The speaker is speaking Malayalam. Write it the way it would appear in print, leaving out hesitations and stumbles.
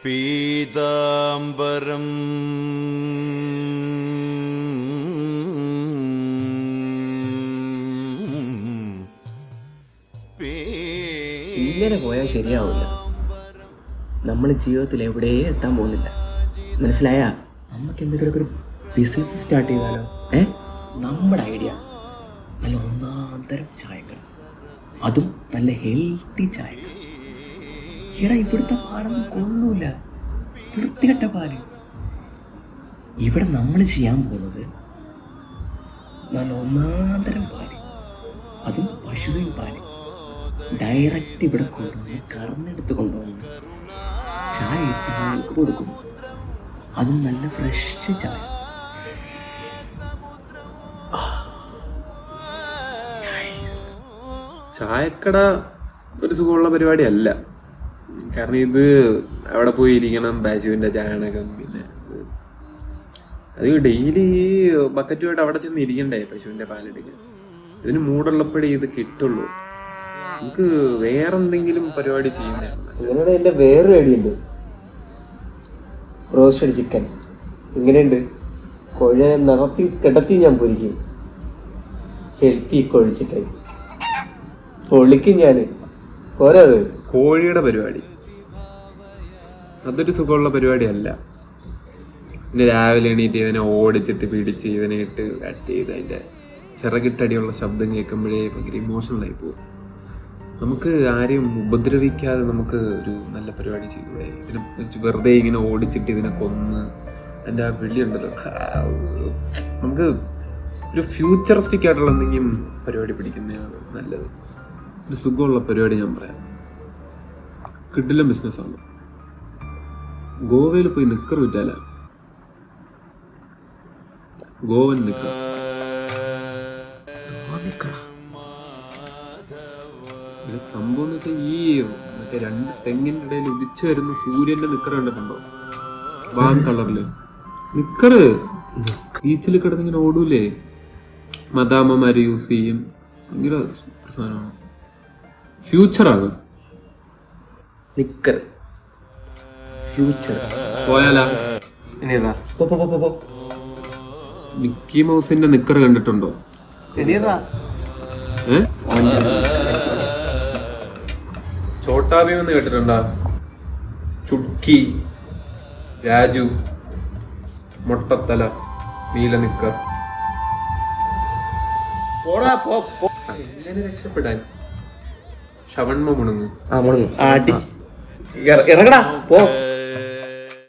പീതാംബരം ഇങ്ങനെ പോയാൽ ശരിയാവില്ല. നമ്മൾ ജീവിതത്തിൽ എവിടെയും എത്താൻ പോകുന്നില്ല. മനസ്സിലായ? നമുക്ക് എന്തെങ്കിലുമൊക്കെ ഒരു ബിസിനസ് സ്റ്റാർട്ട് ചെയ്താലോ? നമ്മുടെ ഐഡിയ നല്ല ഒന്നാന്തരം ചായക്കട, അതും നല്ല ഹെൽത്തി ചായക്കട. എടാ, ഇവിടുത്തെ പാലൊന്നും കൊള്ളൂല, വൃത്തികെട്ട പാല്. ഇവിടെ നമ്മൾ ചെയ്യാൻ പോകുന്നത് നല്ല ഒന്നാന്തരം പാല്, അതും പശുവിൻ പാല്. ഡയറക്റ്റ് ഇവിടെ കൊണ്ടുവന്ന് കറന്നെടുത്ത് കൊണ്ടുവന്ന് ചായ ഇട്ട് ആൾക്ക് കൊടുക്കും. അതും നല്ല ഫ്രഷ് ചായ. ചായക്കട ഒരു സുഖമുള്ള പരിപാടിയല്ല. കാരണം ഇത് അവിടെ പോയി ഇരിക്കണം, പശുവിൻ്റെ ചാണകം, പിന്നെ അത് ഡെയിലി ബക്കറ്റുമായിട്ട് അവിടെ ചെന്ന് ഇരിക്കണ്ടേ പശുവിൻ്റെ പാലെടുക്കാൻ. ഇതിന് മൂടുള്ളപ്പോഴേ ഇത് കിട്ടുള്ളൂ. നമുക്ക് വേറെന്തെങ്കിലും പരിപാടി ചെയ്യുന്നതാണ്. ഇങ്ങനെയാണ് എൻ്റെ വേറൊരു ഐഡിയുണ്ട്. റോസ്റ്റഡ് ചിക്കൻ ഇങ്ങനെയുണ്ട്. കോഴ നിറത്തി കിടത്തി ഞാൻ പൊരിക്കും. ഹെൽത്തി കോഴി ചിക്കൻ പൊളിക്കും ഞാൻ. പോരാത് കോഴിയുടെ പരിപാടി അതൊരു സുഖമുള്ള പരിപാടിയല്ല. പിന്നെ രാവിലെ എണീറ്റ് ഇതിനെ ഓടിച്ചിട്ട് പിടിച്ച് ഇതിനെ ഇട്ട് കട്ട് ചെയ്ത് അതിൻ്റെ ചിറകിട്ടടിയുള്ള ശബ്ദം കേൾക്കുമ്പോഴേ ഭയങ്കര ഇമോഷണലായി പോകും. നമുക്ക് ആരെയും ഉപദ്രവിക്കാതെ നമുക്ക് ഒരു നല്ല പരിപാടി ചെയ്തൂടെ? ഇതിനെ വെറുതെ ഇങ്ങനെ ഓടിച്ചിട്ട് ഇതിനെ കൊന്ന് അതിൻ്റെ ആ വിളിയുണ്ടല്ലോ, നമുക്ക് ഒരു ഫ്യൂച്ചറിസ്റ്റിക് ആയിട്ടുള്ള എന്തെങ്കിലും പരിപാടി പിടിക്കുന്നതാണ് നല്ലത്. ഒരു സുഖമുള്ള പരിപാടി ഞാൻ പറയാം. കിടിലൻ ബിസിനസ്സാണ്. ഗോവയിൽ പോയി നിക്കർ വിറ്റാല. ഗോവൻ നിക്കർ. സംഭവം എന്ന് വെച്ചാൽ ഈ മറ്റേ രണ്ട് തെങ്ങിൻ്റെ ഇടയിൽ ഉദിച്ചു വരുന്ന സൂര്യന്റെ നിക്കർ കണ്ടിട്ടുണ്ടോ? വാൻ കളറില് നിക്കറ് ബീച്ചിൽ കിടന്നിങ്ങനെ ഓടൂലേ, മദാമ്മമാര് യൂസ് ചെയ്യും. ഭയങ്കര സാധനമാണ്, ഫ്യൂച്ചറാണ് നിക്കർ. ഫ്യൂച്ചർ പോയാലാ? ഇനിയതാ മിക്കി മൗസിന്റെ നിക്കർ കണ്ടിട്ടുണ്ടോ? ചോട്ടാ ഭീം എന്ന് കേട്ടിട്ടുണ്ടോ? ചുട്കി, രാജു, മൊട്ടത്തല, നീല നിക്കർ. എങ്ങനെ രക്ഷപ്പെടാൻ? ഷവൺമ മുണങ്ങ് ഇറങ്ങടാ പോ.